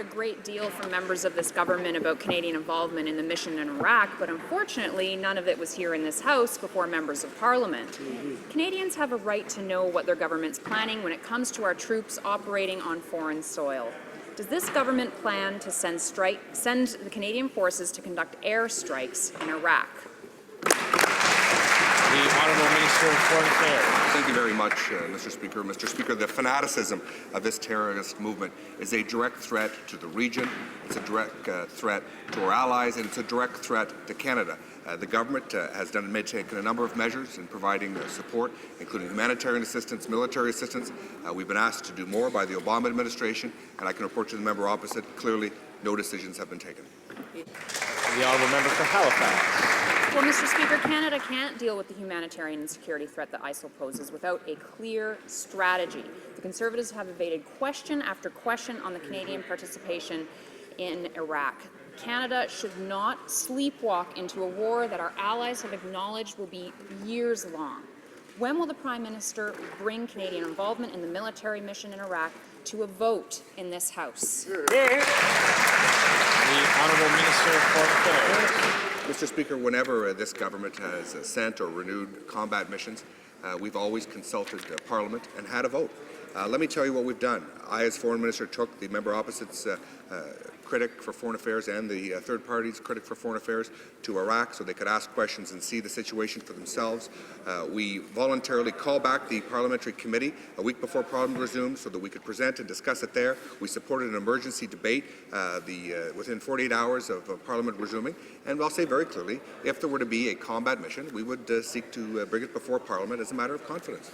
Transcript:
a great deal from members of this government about Canadian involvement in the mission in Iraq, but unfortunately, none of it was here in this House before members of Parliament. Canadians have a right to know what their government's planning when it comes to our troops operating on foreign soil. Does this government plan to send the Canadian forces to conduct air strikes in Iraq? The Honourable Minister of Foreign Affairs. Thank you very much, Mr. Speaker. Mr. Speaker, the fanaticism of this terrorist movement is a direct threat to the region, it's a direct threat to our allies, and it's a direct threat to Canada. The government has taken a number of measures in providing support, including humanitarian assistance, military assistance. We've been asked to do more by the Obama administration, and I can report to the member opposite, clearly no decisions have been taken. The Honourable Member for Halifax. Well, Mr. Speaker, Canada can't deal with the humanitarian and security threat that ISIL poses without a clear strategy. The Conservatives have evaded question after question on the Canadian participation in Iraq. Canada should not sleepwalk into a war that our allies have acknowledged will be years long. When will the Prime Minister bring Canadian involvement in the military mission in Iraq to a vote in this House? The Honourable Minister of Foreign Affairs. Mr. Speaker, whenever this government has sent or renewed combat missions, we've always consulted Parliament and had a vote. Let me tell you what we've done. I, as Foreign Minister, took the member opposite's critic for Foreign Affairs and the third party's critic for Foreign Affairs to Iraq so they could ask questions and see the situation for themselves. We voluntarily called back the parliamentary committee a week before Parliament resumed so that we could present and discuss it there. We supported an emergency debate within 48 hours of Parliament resuming. And I'll say very clearly, if there were to be a combat mission, we would seek to bring it before Parliament as a matter of confidence.